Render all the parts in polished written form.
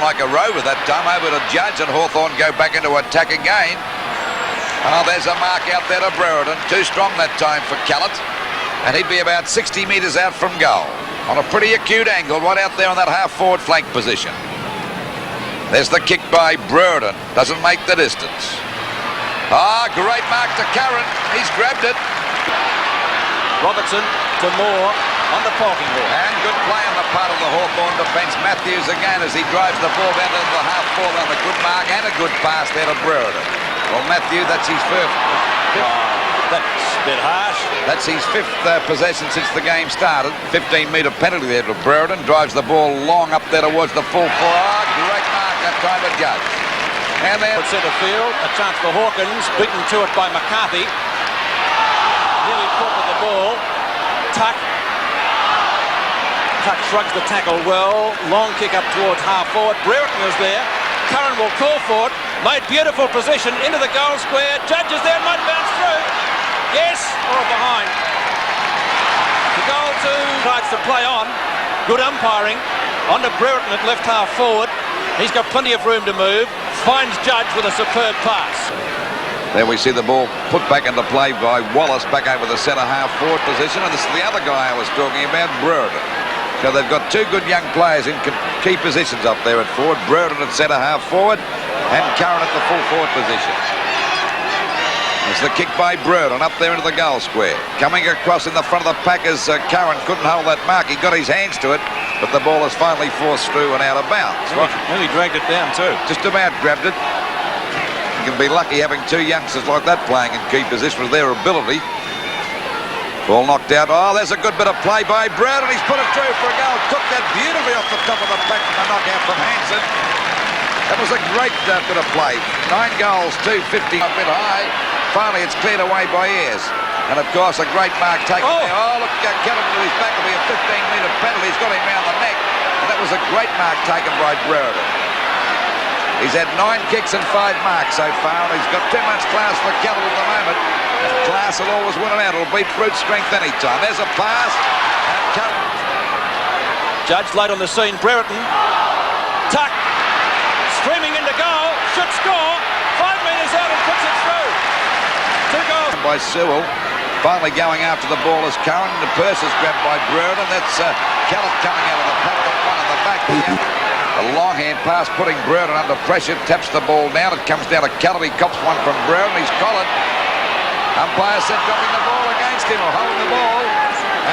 like a rover that time over to Judge, and Hawthorn go back into attack again. Oh, there's a mark out there to Brereton. Too strong that time for Callett. And he'd be about 60 metres out from goal. On a pretty acute angle, right out there on that half-forward flank position. There's the kick by Brereton. Doesn't make the distance. Ah, great mark to Curran. He's grabbed it. Robertson to Moore on the parking lot. And good play on the part of the Hawthorn defence. Matthews again as he drives the ball down to the half-forward on a good mark and a good pass there to Brereton. Well, Matthew, that's his fifth. That's a bit harsh. That's his fifth possession since the game started. 15-metre penalty there to Brereton. Drives the ball long up there towards the full forward. Great mark that time to Judge. And then centre field, a chance for Hawkins. Beaten to it by McCarthy. Nearly caught with the ball. Tuck shrugs the tackle well. Long kick up towards half forward. Brereton is there. Curran will call for it. Made beautiful position into the goal square. Judge is there, might bounce through. Yes, or behind. The goal two tries to play on. Good umpiring. On to Brereton at left half forward. He's got plenty of room to move. Finds Judge with a superb pass. There we see the ball put back into play by Wallace back over the centre half forward position. And this is the other guy I was talking about, Brereton. So they've got two good young players in key positions up there at forward. Brereton at centre half forward and Curran at the full forward position. It's the kick by Brereton up there into the goal square. Coming across in the front of the pack as Curran couldn't hold that mark. He got his hands to it, but the ball is finally forced through and out of bounds. Nearly dragged it down too. Just about grabbed it. You can be lucky having two youngsters like that playing in key position with their ability. Ball knocked out. Oh, there's a good bit of play by Brereton. He's put it through for a goal. Took that beautifully off the top of the pack from the knockout from Hansen. That was a great bit of play. 9 goals, 250, a bit high. Finally, it's cleared away by Ayres. And, of course, a great mark taken there. Oh, look, Kelly to his back. Will be a 15-metre penalty. He's got him round the neck. And that was a great mark taken by Brereton. He's had 9 kicks and 5 marks so far, and he's got too much class for Kelly at the moment. Class will always win it out. It'll beat brute strength any time. There's a pass. And Kelly. Judge late on the scene. Brereton. Tuck. Streaming into goal. Should score. 5 metres out and puts it through. 2 goals. By Sewell. Finally going after the ball is Curran. The purse is grabbed by Brereton. That's Callett coming out of the pack. The one in the back here. A long hand pass putting Brereton under pressure. Taps the ball down. It comes down to Callett. He cops one from Brereton. He's collared. Umpire said dropping the ball against him or holding the ball.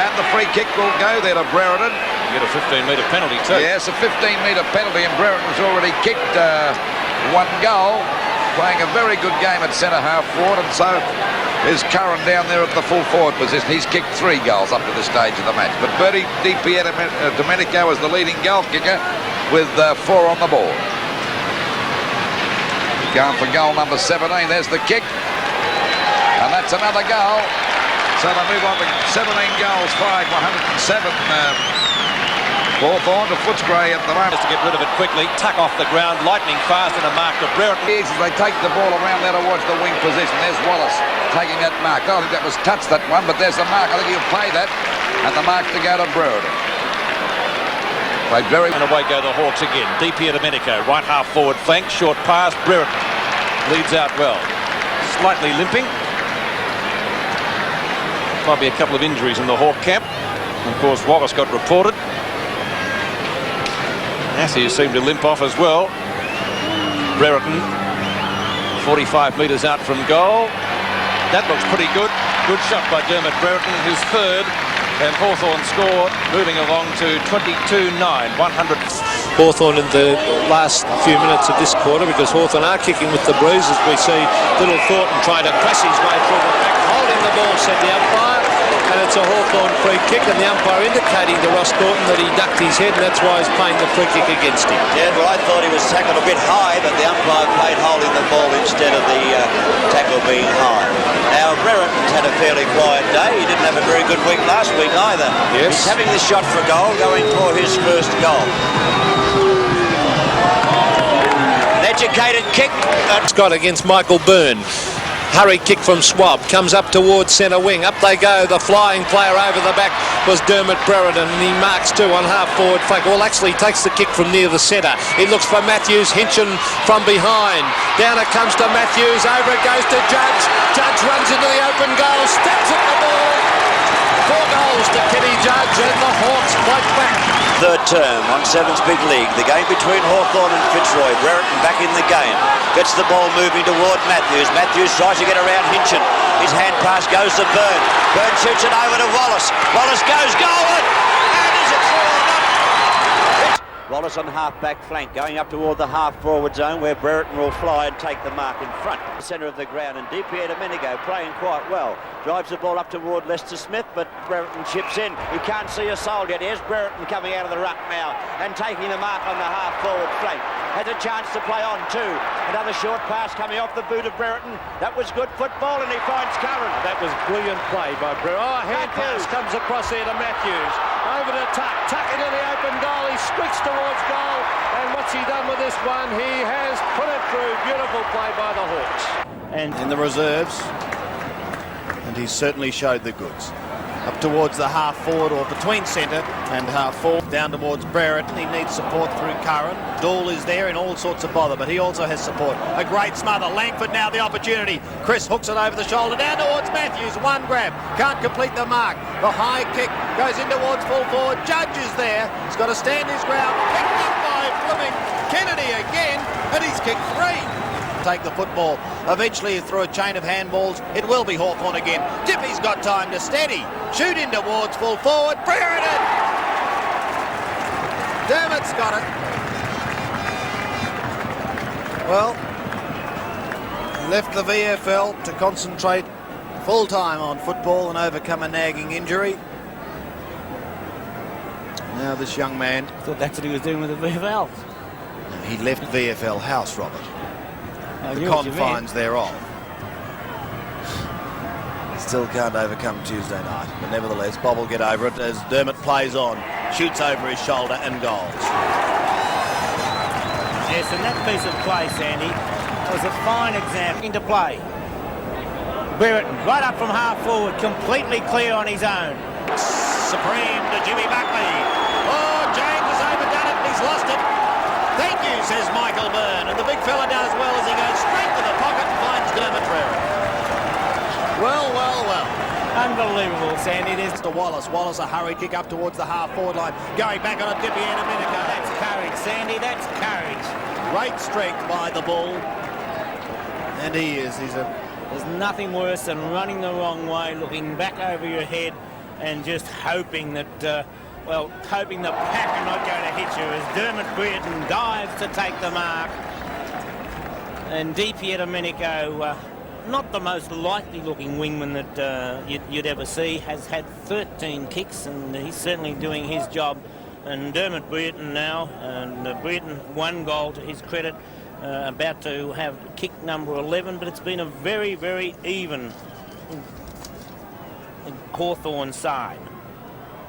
And the free kick will go there to Brereton. You get a 15-metre penalty too. Yes, a 15-metre penalty, and Brereton's already kicked 1 goal. Playing a very good game at centre half forward, and so is Curran down there at the full forward position. He's kicked 3 goals up to this stage of the match. But Bertie Di Domenico is the leading goal kicker with 4 on the board. Going for goal number 17. There's the kick. And that's another goal. So they move on to 17 goals, 5, 107. Hawthorn to Footscray at the moment. Just to get rid of it quickly. Tuck off the ground, lightning fast, and a mark to Brereton. As they take the ball around there towards the wing position. There's Wallace taking that mark. I don't think that was touched, that one, but there's the mark. I think he'll play that. And the mark to go to Brereton. Played very... And away go the Hawks again. DP Domenico, right half forward flank, short pass. Brereton leads out well. Slightly limping. Might be a couple of injuries in the Hawk camp. Of course, Wallace got reported. Matthews seemed to limp off as well. Brereton, 45 metres out from goal. That looks pretty good. Good shot by Dermott Brereton, his 3rd. And Hawthorn score, moving along to 22-9, 100. Hawthorn in the last few minutes of this quarter, because Hawthorn are kicking with the bruises. We see Little Thornton trying to press his way through the back, holding the ball, said the umpire. And it's a Hawthorn free kick, and the umpire indicating to Ross Thornton that he ducked his head, and that's why he's playing the free kick against him. Yeah, well, I thought he was tackled a bit high, but the umpire played holding the ball instead of the tackle being high. Now, Brereton's had a fairly quiet day. He didn't have a very good week last week either. Yes. He's having the shot for goal, going for his first goal. An educated kick. Scott against Michael Byrne. Hurry kick from Swab, comes up towards centre wing. Up they go. The flying player over the back was Dermott Brereton, and he marks two on half-forward flank. Well, actually takes the kick from near the centre. He looks for Matthews, Hinchin from behind. Down it comes to Matthews, over it goes to Judge. Judge runs into the open goal, steps at the ball. 4 goals to Kenny Judge, and the Hawks fight back. Third term on Sevens Big League. The game between Hawthorn and Fitzroy. Brereton back in the game. Gets the ball moving toward Matthews. Matthews tries to get around Hinchin. His hand pass goes to Byrne. Byrne shoots it over to Wallace. Wallace goes goal. And is it through or not? Wallace on half-back flank, going up toward the half-forward zone where Brereton will fly and take the mark in front. The centre of the ground, and DiPiero Domenico playing quite well. Drives the ball up toward Lester Smith, but Brereton chips in. You can't see a soul yet. Here's Brereton coming out of the ruck now and taking the mark on the half-forward flank. Has a chance to play on too. Another short pass coming off the boot of Brereton. That was good football, and he finds Curran. That was brilliant play by Brereton. Oh, hand pass comes across here to Matthews. Over to Tuck into the open goal. He streaks towards goal. And what's he done with this one? He has put it through. Beautiful play by the Hawks. And in the reserves, and he certainly showed the goods. Up towards the half-forward, or between centre and half-forward, down towards Brereton. He needs support through Curran. Dool is there in all sorts of bother, but he also has support. A great smother. Langford now the opportunity. Chris hooks it over the shoulder, down towards Matthews. One grab, can't complete the mark. The high kick goes in towards full forward. Judge is there. He's got to stand his ground. Picked up by Fleming. Kennedy again, and he's kicked 3. Take the football. Eventually through a chain of handballs, it will be Hawthorn again. Dippy's got time to steady. Shoot in towards full forward. Brereton! Dermott's got it. Well, he left the VFL to concentrate full-time on football and overcome a nagging injury. Now this young man... I thought that's what he was doing with the VFL. He left VFL house, Robert. The confines thereof. Still can't overcome Tuesday night, but nevertheless Bob will get over it as Dermott plays on, shoots over his shoulder and goals. Yes, and that piece of play, Sandy, was a fine example into play. Brereton right up from half forward, completely clear on his own. Supreme to Jimmy Buckley. Oh, James has overdone it and he's lost it. Thank you, says Michael Byrne, and the big fella does well as he goes straight to the pocket and finds Dermott Brereton. Well. Unbelievable, Sandy. There's to Wallace. Wallace, a hurry kick up towards the half-forward line. Going back on a dippy and a minute. That's courage, Sandy. That's courage. Great strength by the bull. And he is. There's nothing worse than running the wrong way, looking back over your head and just hoping that... hoping the pack are not going to hit you as Dermott Brereton dives to take the mark. And DiPiero Domenico, not the most likely-looking wingman that you'd ever see, has had 13 kicks, and he's certainly doing his job. And Dermott Brereton now, and Brereton 1 goal to his credit, about to have kick number 11, but it's been a very, very even Hawthorn side.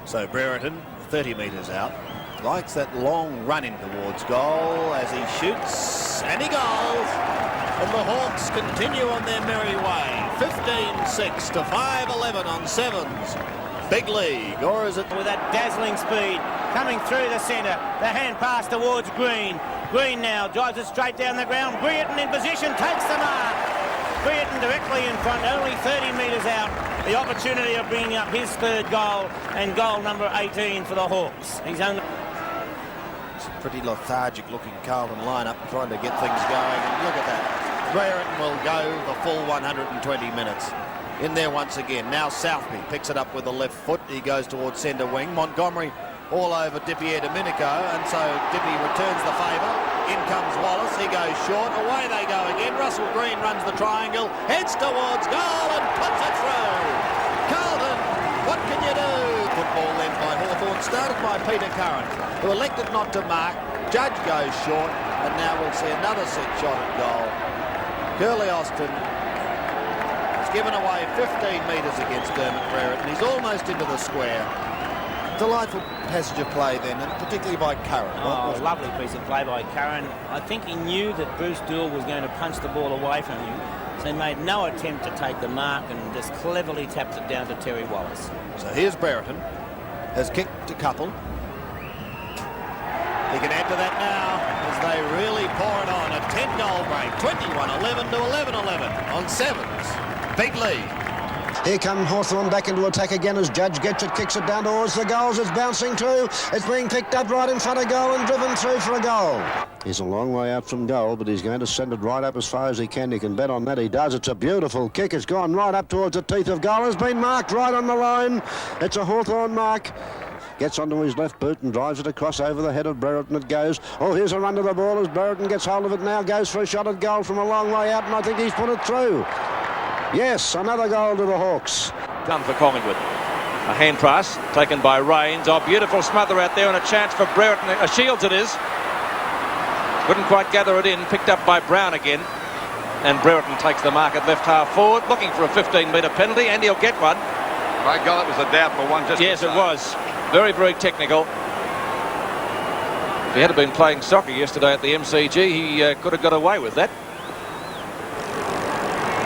So Brereton, 30 metres out, likes that long run in towards goal as he shoots, and he goes. And the Hawks continue on their merry way. 15-6 to 5-11 on Sevens. Big league, or is it... With that dazzling speed, coming through the centre, the hand pass towards Green. Green now drives it straight down the ground. Brereton in position, takes the mark. Brereton directly in front, only 30 metres out. The opportunity of bringing up his 3rd goal, and goal number 18 for the Hawks. He's only... It's a pretty lethargic looking Carlton lineup, trying to get things going, and look at that. Brereton will go the full 120 minutes. In there once again. Now Southby picks it up with the left foot. He goes towards centre wing. Montgomery all over DiPiero Domenico, and so Dippy returns the favour. In comes Wallace. He goes short. Away they go again. Russell Green runs the triangle, heads towards goal and puts it through. Carlton, what can you do? Football led by Hawthorn, started by Peter Curran, who elected not to mark. Judge goes short, and now we'll see another set shot at goal. Curly Austin has given away 15 metres against Dermott Brereton. He's almost into the square. Delightful passage of play then, and particularly by Curran. Oh, lovely piece of play by Curran. I think he knew that Bruce Dool was going to punch the ball away from him, So he made no attempt to take the mark and just cleverly tapped it down to Terry Wallace. So here's Brereton, has kicked a couple. He can add to that now as they really pour it on. A 10-goal break, 21-11 to 11-11 on sevens. Big lead. Here come Hawthorn back into attack again as Judge gets it, kicks it down towards the goals. It's bouncing through. It's being picked up right in front of goal and driven through for a goal. He's a long way out from goal, but he's going to send it right up as far as he can. You can bet on that. He does. It's a beautiful kick. It's gone right up towards the teeth of goal. It's been marked right on the line. It's a Hawthorn mark. Gets onto his left boot and drives it across over the head of Brereton. It goes. Oh, here's a run to the ball as Brereton gets hold of it now. Goes for a shot at goal from a long way out, and I think he's put it through. Yes, another goal to the Hawks. Done for Collingwood. A hand pass taken by Rains. Oh, beautiful smother out there and a chance for Brereton. Shields it is. Couldn't quite gather it in. Picked up by Brown again. And Brereton takes the mark at left half forward, looking for a 15-metre penalty, and he'll get one. My God, it was a doubtful one. Yes, it was. Very, very technical. If he had been playing soccer yesterday at the MCG, he could have got away with that.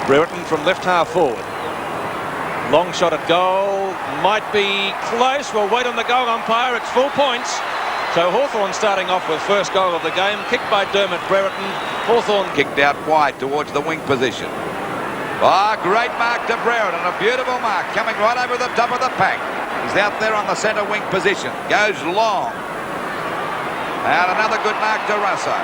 Brereton from left half forward. Long shot at goal. Might be close. We'll wait on the goal umpire. It's full points. So Hawthorn starting off with first goal of the game. Kicked by Dermott Brereton. Hawthorn kicked out wide towards the wing position. Ah, great mark to Brereton. A beautiful mark coming right over the top of the pack. He's out there on the centre wing position. Goes long. And another good mark to Russo.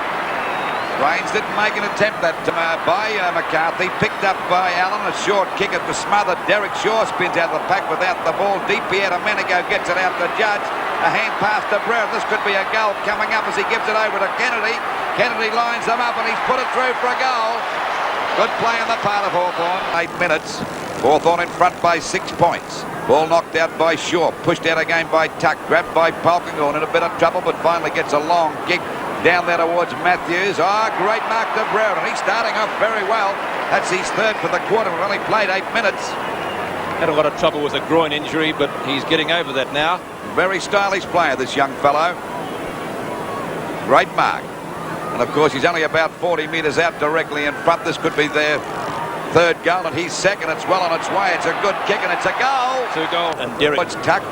Rains didn't make an attempt that by McCarthy. Picked up by Allen. A short kick at the smothered. Derek Shaw spins out of the pack without the ball. DiPietro Menigo gets it out to Judge. A hand pass to Brereton. This could be a goal coming up as he gives it over to Kennedy. Kennedy lines them up and he's put it through for a goal. Good play on the part of Hawthorn. 8 minutes. Hawthorn in front by 6 points. Ball knocked out by Shaw. Pushed out again by Tuck. Grabbed by Polkinghorne in a bit of trouble, but finally gets a long kick down there towards Matthews. Great mark to Brereton. He's starting off very well. That's his third for the quarter. We've only played 8 minutes. had a lot of trouble with a groin injury, but he's getting over that now. Very stylish player, this young fellow. Great mark. And of course, he's only about 40 metres out directly in front. This could be their third goal, and he's second. It's well on its way. It's a good kick, and it's a goal. 2 goals. And Derek. It's tucked.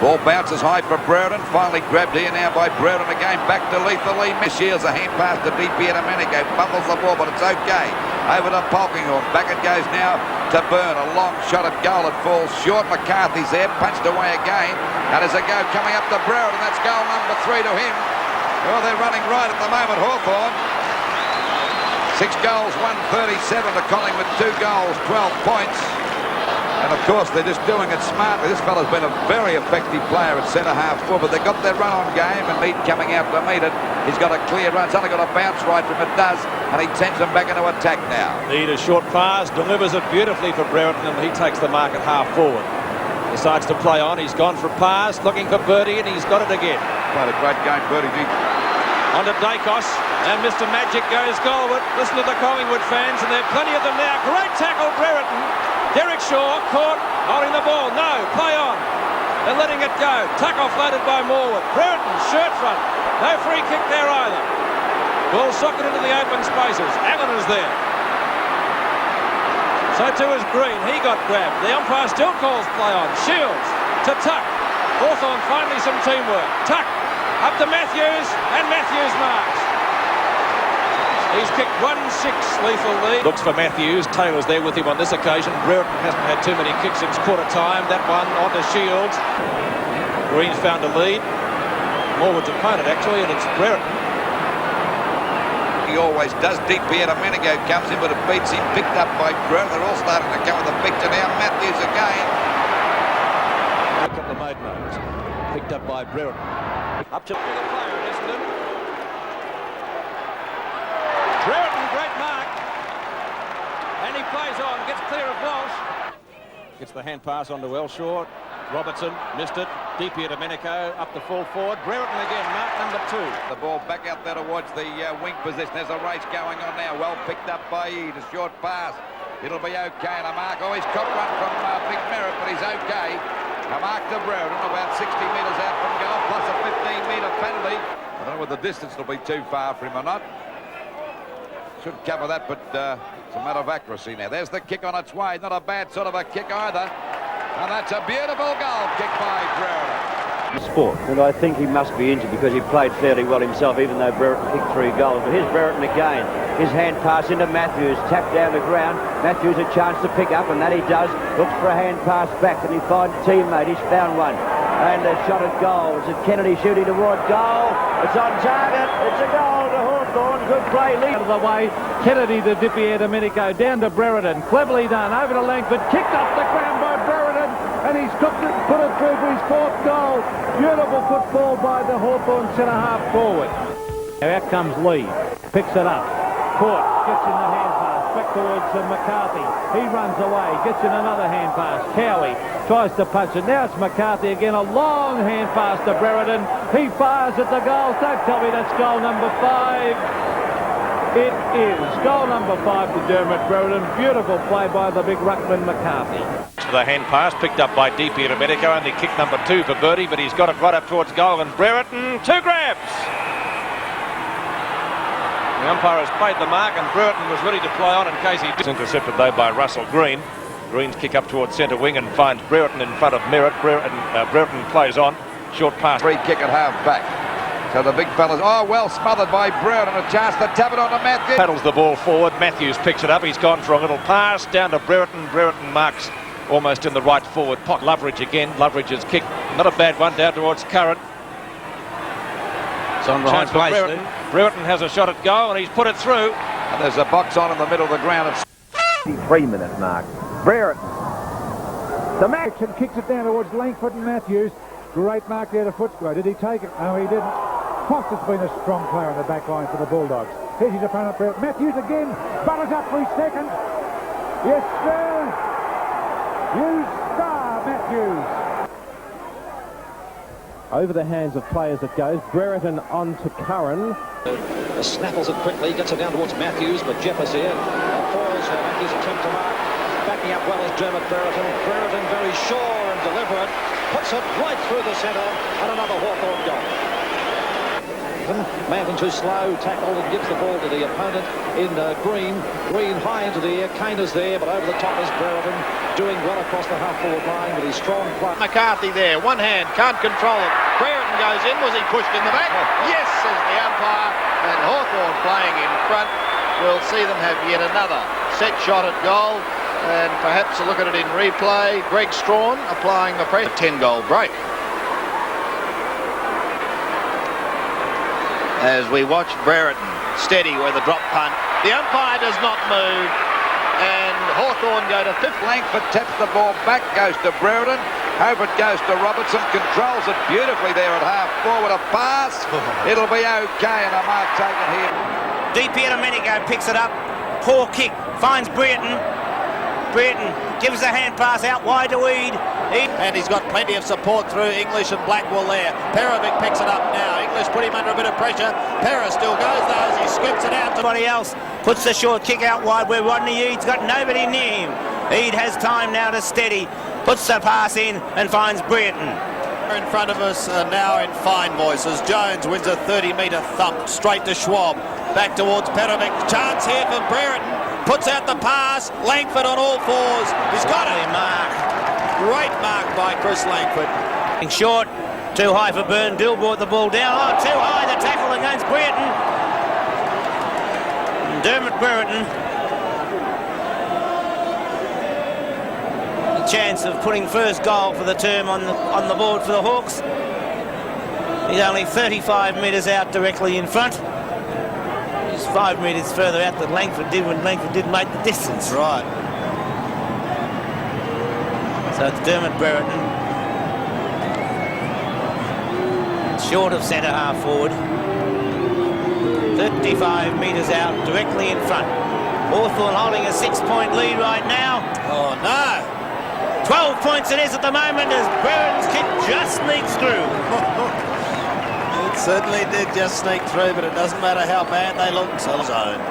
Ball bounces high for Brereton. Finally grabbed here now by Brereton again. Back to Lethal Lee. Shields a hand pass to DiPietro Menigo. Bumbles the ball, but it's okay. Over to Polkinghorne. Back it goes now to Byrne. A long shot at goal. It falls short. McCarthy's there. Punched away again. And there's a go coming up to Brereton. That's goal number 3 to him. Oh, they're running right at the moment, Hawthorn. 6 goals, 137 to Collingwood. 2 goals, 12 points. And of course, they're just doing it smartly. This fella's been a very effective player at centre-half forward, but they've got their run-on game, and Mead coming out to meet it. He's got a clear run. It's only got a bounce right from it does, and he sends them back into attack now. Mead a short pass, delivers it beautifully for Brereton, and he takes the mark at half forward. Decides to play on. He's gone for a pass, looking for Birdie, and he's got it again. Quite a great game, Birdie. On to Dacos, and Mr. Magic goes goalward. Listen to the Collingwood fans, and there are plenty of them now. Great tackle, Brereton. Derek Shaw caught, holding the ball. No, play on. They're letting it go. Tuck offloaded by Morwood. Brereton, shirt front. No free kick there either. Ball socketed into the open spaces. Allen is there. So too is Green. He got grabbed. The umpire still calls play on. Shields to Tuck. Hawthorn finally some teamwork. Tuck up to Matthews, and Matthews marks. He's kicked 1-6, Lethal Lee. Looks for Matthews. Taylor's there with him on this occasion. Brereton hasn't had too many kicks since quarter time. That one onto Shields. Green's found a lead. Morwood's opponent, actually, and it's Brereton. He always does. DiPietro Menigo comes in, but it beats him. Picked up by Brereton. They're all starting to come with the picture now. Matthews again. A couple of made notes. Picked up by Brereton. Up to the player, isn't it? Brereton, great mark. And he plays on, gets clear of Walsh. Gets the hand pass on to Elshaw. Robertson missed it. DiPietro Menigo up the full forward. Brereton again, mark number 2. The ball back out there towards the wing position. There's a race going on now. Well picked up by Eade. A short pass. It'll be okay. And a mark. Oh, he's caught one from Big Merritt, but he's okay. A mark to Brereton, about 60 metres out from goal, plus a 15-metre penalty. I don't know whether the distance will be too far for him or not. Should cover that, but It's a matter of accuracy now. There's the kick on its way. Not a bad sort of a kick either. And that's a beautiful goal kick by Brereton. Sport. And I think he must be injured because he played fairly well himself, even though Brereton kicked 3 goals. But here's Brereton again. His hand pass into Matthews, tapped down the ground. Matthews a chance to pick up, and that he does. Looks for a hand pass back, and he finds a teammate. He's found one. And a shot at goal. Is it Kennedy shooting toward goal? It's on target. It's a goal to Hawthorn. Good play. Out of the way. Kennedy to Di Domenico. Down to Brereton. Cleverly done. Over to Langford. Kicked off the ground by Brereton. And he's cooked it, put it through for his 4th goal. Beautiful football by the Hawthorn centre-half forward. Now out comes Lee. Picks it up. Court. Gets in the hand pass. Back towards McCarthy. He runs away. Gets in another hand pass. Cowie tries to punch it. Now it's McCarthy again. A long hand pass to Brereton. He fires at the goal. Don't tell me that's goal number 5. It is goal number 5 to Dermott Brereton. Beautiful play by the big ruckman McCarthy. The hand pass picked up by Di Domenico, only kick number 2 for Birdie, but he's got it right up towards goal, and Brereton 2 grabs. The umpire has played the mark, and Brereton was ready to play on in case he did. Intercepted though by Russell Green. Green's kick up towards centre wing and finds Brereton in front of Merritt. Brereton plays on. Short pass. Free kick at half back. So the big fellas, well smothered by Brereton. A chance to tap it onto Matthews. Paddles the ball forward. Matthews picks it up. He's gone for a little pass down to Brereton. Brereton marks almost in the right forward pocket. Loveridge again. Loveridge's kick. Not a bad one down towards Curran. It's on right place. Brereton has a shot at goal and he's put it through. And there's a box on in the middle of the ground. It's 3-minute mark. Brereton. The match and kicks it down towards Langford and Matthews. Great mark there to Footscray. Did he take it? No, he didn't. Fox has been a strong player in the back line for the Bulldogs. Here's his opponent, Brereton. Matthews again. Butters up for his 2nd. Yes, sir. You star, Matthews. Over the hands of players it goes. Brereton on to Curran. Snaffles it quickly, gets it down towards Matthews, but Jeff is here. Falls for Matthews' attempt to mark. Backing up well as Dermott Brereton. Brereton very sure and deliberate. Puts it right through the centre, and another Hawthorn goal. Manton too slow, tackled and gives the ball to the opponent in Green. Green high into the air, Kane is there, but over the top is Brereton, doing well across the half-forward line with his strong play. McCarthy there, one hand, can't control it. Brereton goes in, was he pushed in the back? Yes, says the umpire, and Hawthorn playing in front. We'll see them have yet another set shot at goal, and perhaps a look at it in replay. Greg Strawn applying the pressure. 10-goal break. As we watch Brereton steady with a drop punt. The umpire does not move, and Hawthorn go to 5th. Langford taps the ball back, goes to Brereton. Over it goes to Robertson, controls it beautifully there at half forward. A pass, it'll be okay, and a mark taken here. Di Domenico picks it up. Poor kick, finds Brereton. Brereton gives a hand pass out wide to Eade. And he's got plenty of support through English and Blackwell there. Perovic picks it up now. English put him under a bit of pressure. Pera still goes though as he scoops it out. Somebody else puts the short kick out wide where Rodney Eade's got nobody near him. Eade has time now to steady. Puts the pass in and finds Brereton. In front of us now in fine voices. Jones wins a 30-metre thump straight to Schwab. Back towards Perovic. Chance here for Brereton. Puts out the pass. Langford on all fours. He's got it. Great mark by Chris Langford. Short, too high for Byrne. Dill brought the ball down. Oh, too high, the tackle against Brereton. Dermott Brereton. A chance of putting first goal for the term on the board for the Hawks. He's only 35 metres out directly in front. He's 5 metres further out than Langford did when Langford didn't make the distance. Right. So it's Dermott Brereton. Short of centre half forward. 35 metres out, directly in front. Hawthorn holding a 6-point lead right now. Oh no! 12 points it is at the moment as Brereton's kick just sneaks through. It certainly did just sneak through, but it doesn't matter how bad they look. Zone.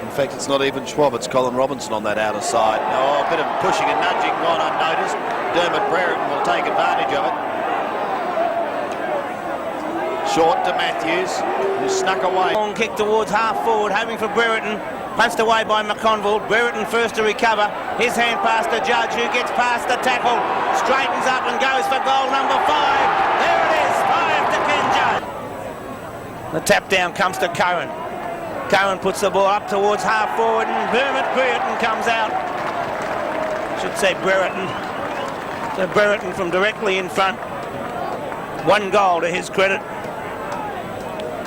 In fact, it's not even Schwab, it's Colin Robinson on that outer side. Oh, a bit of pushing and nudging gone unnoticed. Dermott Brereton will take advantage of it. Short to Matthews, who snuck away. Long kick towards half forward, hoping for Brereton. Punched away by McConville. Brereton first to recover. His hand pass to Judge, who gets past the tackle. Straightens up and goes for goal number 5. There it is, 5 to Ken Judge. The tap down comes to Curran. Curran puts the ball up towards half forward and Dermott Brereton comes out. Should say Brereton. So Brereton from directly in front. 1 goal to his credit.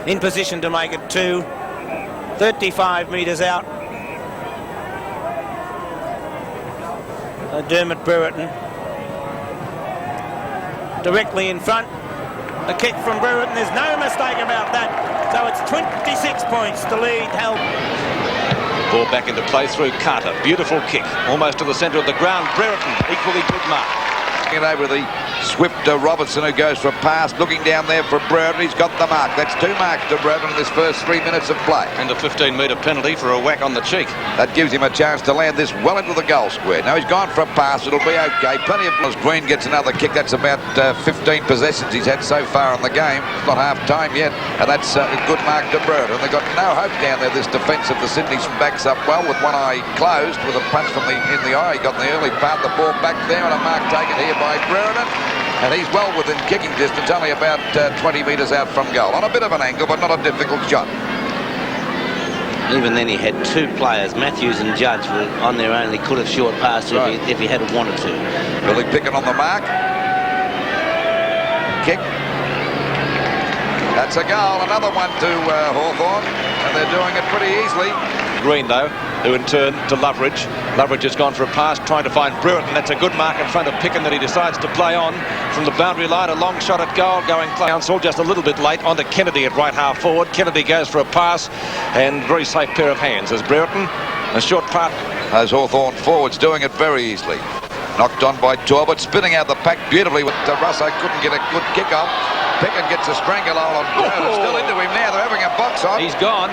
In position to make it 2. 35 metres out. Dermott Brereton directly in front. The kick from Brereton, there's no mistake about that. So it's 26 points to lead Hell. Ball back into play through Carter. Beautiful kick, almost to the centre of the ground. Brereton, equally good mark. It over the swift Robertson, who goes for a pass, looking down there for Brereton. He's got the mark. That's 2 marks to Brereton in this first 3 minutes of play. And a 15-metre penalty for a whack on the cheek. That gives him a chance to land this well into the goal square. Now he's gone for a pass. It'll be okay. Plenty of balls. Green gets another kick. That's about 15 possessions he's had so far in the game. It's not half time yet. And that's a good mark to Brereton. They've got no hope down there, this defence of the Sydneys, from backs up well with one eye closed with a punch from in the eye. He got in the early part. The ball back there and a mark taken here by Brereton. And he's well within kicking distance, only about 20 metres out from goal. On a bit of an angle, but not a difficult shot. Even then he had 2 players, Matthews and Judge, were on their own. He could have short passed if he had wanted to. Billy Pickett on the mark. Kick. That's a goal. Another one to Hawthorn. And they're doing it pretty easily. Green, though, who in turn to Loveridge. Loveridge has gone for a pass, trying to find Brereton. That's a good mark in front of Picken that he decides to play on from the boundary line. A long shot at goal going Council, just a little bit late onto Kennedy at right half forward. Kennedy goes for a pass and very safe pair of hands as Brereton. A short pass. As Hawthorn forwards doing it very easily. Knocked on by Talbot, spinning out the pack beautifully with Russo. Couldn't get a good kick off. Picken gets a stranglehold on Brereton. Still into him now. They're having a box on. He's gone.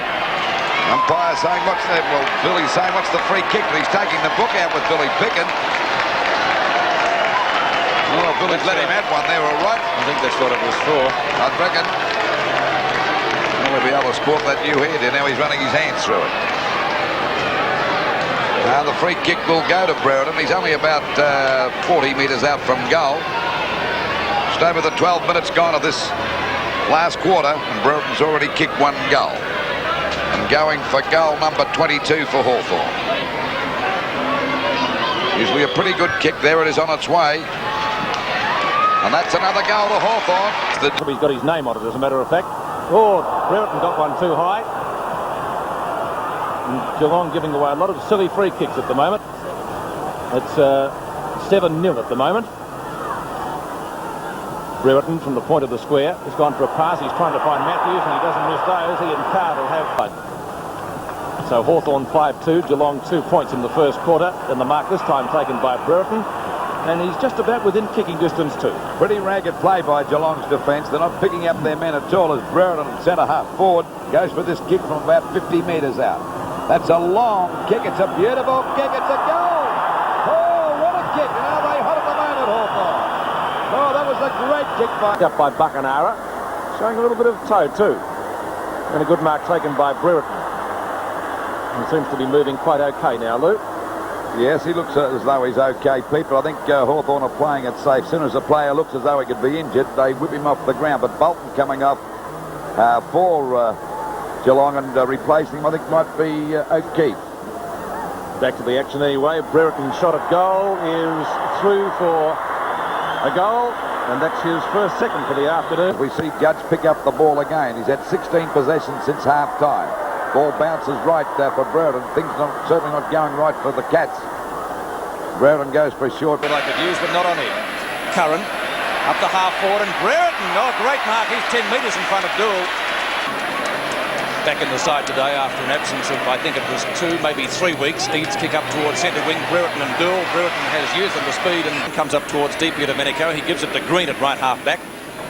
Umpire saying, what's that? Well, Billy's saying, what's the free kick? But he's taking the book out with Billy Picken. Oh, Billy's let him have one there, all right. I think that's what it was for. I reckon. Well, he'll be able to sport that new hair there. Now he's running his hands through it. Now the free kick will go to Brereton. He's only about 40 metres out from goal. Just over the 12 minutes gone of this last quarter, and Brereton's already kicked 1 goal. And going for goal number 22 for Hawthorn. Usually a pretty good kick. There it is on its way. And that's another goal to Hawthorn. He's got his name on it, as a matter of fact. Oh, Brereton got one too high. And Geelong giving away a lot of silly free kicks at the moment. It's 7-0 at the moment. Brereton from the point of the square has gone for a pass. He's trying to find Matthews and he doesn't miss those. He and Carr will have fun. So Hawthorn 5-2, Geelong 2 points in the first quarter, and the mark this time taken by Brereton, and he's just about within kicking distance too. Pretty ragged play by Geelong's defence. They're not picking up their men at all as Brereton, centre half forward, goes for this kick from about 50 metres out. That's a long kick. It's a beautiful kick. It's a goal. Oh, what a kick. And are they hot at the moment, Hawthorn? Oh, that was a great kick by Buckenara, showing a little bit of toe too. And a good mark taken by Brereton. He seems to be moving quite okay now, Lou. Yes, he looks as though he's okay, Pete, but I think Hawthorn are playing it safe. As soon as the player looks as though he could be injured, they whip him off the ground. But Bolton coming off for Geelong and replacing him, I think, might be O'Keefe. Back to the action anyway. Brereton's shot at goal is through for a goal, and that's his first second for the afternoon. We see Judge pick up the ball again. He's had 16 possessions since half-time. Ball bounces right for Brereton. Things certainly not going right for the Cats. Brereton goes for a short. But I could use, but not on him. Curran up the half forward, and Brereton, oh, great mark. He's 10 metres in front of Dool. Back in the side today after an absence of, I think it was 2, maybe 3 weeks. Eads kick up towards centre wing, Brereton and Dool. Brereton has youth and the speed and comes up towards deeply to Domenico. He gives it to Green at right half back.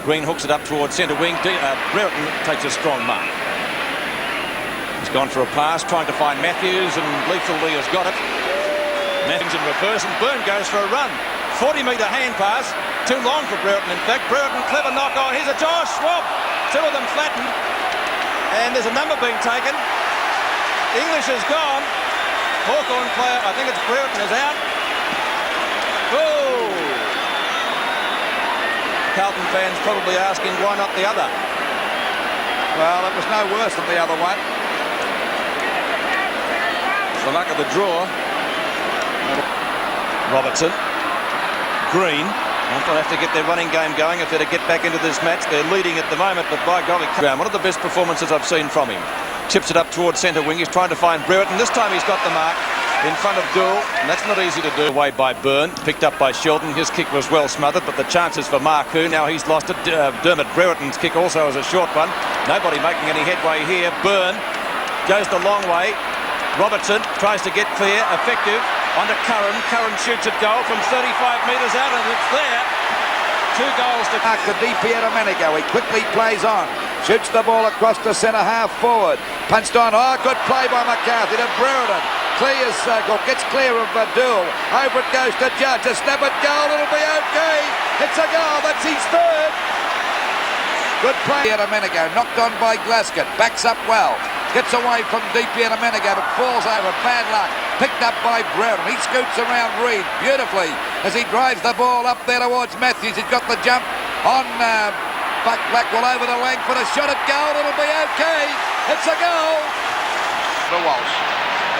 Green hooks it up towards centre wing. Brereton takes a strong mark. He's gone for a pass, trying to find Matthews, and lethally has got it. Matthews in reverse, and Byrne goes for a run. 40-metre hand pass, too long for Brereton, in fact. Brereton, clever knock on. Here's a Josh Schwab. 2 of them flattened, and there's a number being taken. English is gone. Hawthorn player, I think it's Brereton, is out. Oh! Carlton fans probably asking why not the other. Well, it was no worse than the other one. It's the luck of the draw. Robertson. Green. They'll have to get their running game going if they're to get back into this match. They're leading at the moment, but by golly, one of the best performances I've seen from him. Chips it up towards centre wing. He's trying to find Brereton. This time he's got the mark in front of Dool, and that's not easy to do. Away by Byrne, picked up by Sheldon. His kick was well smothered, but the chances for Marku. Now he's lost it. Dermott Brereton's kick also is a short one. Nobody making any headway here. Byrne goes the long way. Robertson tries to get clear, effective. Onto Curran. Curran shoots at goal from 35 metres out, and it's there. 2 goals to mark the Domenico. He quickly plays on. Shoots the ball across to centre half forward. Punched on. Oh, good play by McCarthy to Brereton. Clears, gets clear of Dool. Over it goes to Judge. A snap at goal. It'll be okay. It's a goal. That's his third. Good play. Domenico knocked on by Glasgow. Backs up well. Gets away from Domenico, but falls over. Bad luck. Picked up by Brereton. He scoots around Reed beautifully as he drives the ball up there towards Matthews. He's got the jump on Buck Blackwell over the Langford. A shot at goal. It'll be okay. It's a goal. The Walsh.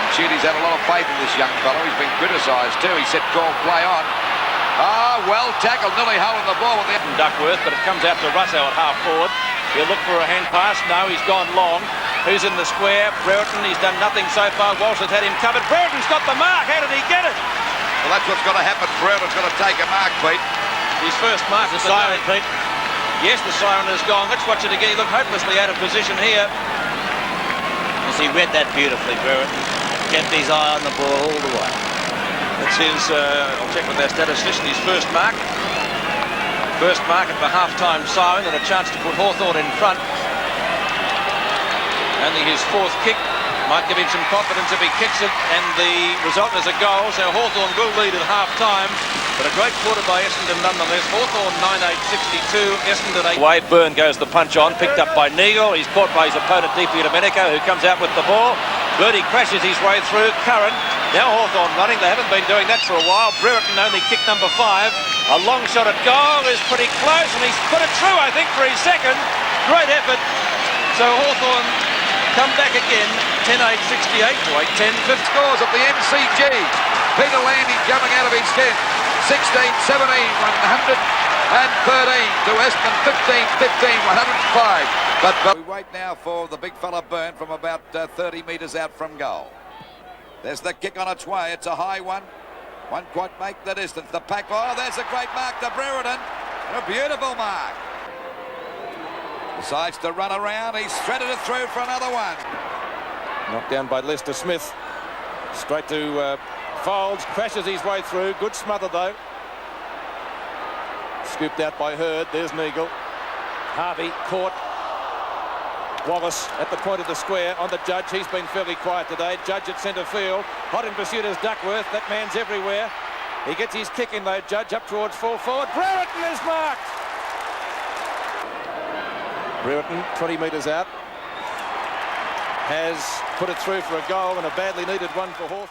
And Shooty's had a lot of faith in this young fellow. He's been criticised too. He said call play on. Ah, well tackled. Nearly holding the ball with the Duckworth, but it comes out to Russo at half forward. He'll look for a hand pass. No, he's gone long. Who's in the square? Brereton. He's done nothing so far. Walsh has had him covered. Brereton's got the mark. How did he get it? Well, that's what's got to happen. Brereton's got to take a mark, Pete. His first mark is the siren, Pete. Yes, the siren is gone. Let's watch it again. He looked hopelessly out of position here. Yes, he read that beautifully, Brereton. Kept his eye on the ball all the way. It's his, I'll check with our statistician, his first mark. First mark at the half-time siren and a chance to put Hawthorn in front. Only his 4th kick might give him some confidence if he kicks it, and the result is a goal. So Hawthorn will lead at half-time, but a great quarter by Essendon nonetheless. Hawthorn 9-8-62, Essendon 8. Away, Byrne goes the punch on, picked up by Neagle. He's caught by his opponent, Domenico, who comes out with the ball. Birdie crashes his way through. Curran. Now Hawthorn running. They haven't been doing that for a while. Brereton only kick number 5. A long shot at goal is pretty close, and he's put it through, I think, for his second. Great effort. So Hawthorn come back again. 10-8-68 to 8-10. 5th scores at the MCG. Peter Landy jumping out of his skin. 16-17, 113 to Essendon 15-15, 105. But we wait now for the big fella Byrne from about 30 metres out from goal. There's the kick on its way. It's a high one. Won't quite make the distance. The pack. Oh, there's a great mark to Brereton. A beautiful mark. Decides to run around. He's threaded it through for another one. Knocked down by Lester Smith. Straight to Folds. Crashes his way through. Good smother though. Scooped out by Hurd. There's Neagle. Harvey caught. Wallace at the point of the square on the Judge. He's been fairly quiet today. Judge at centre field. Hot in pursuit is Duckworth. That man's everywhere. He gets his kick in though. Judge up towards full forward. Brereton is marked. Brereton 20 metres out. Has put it through for a goal and a badly needed one for Hawthorn.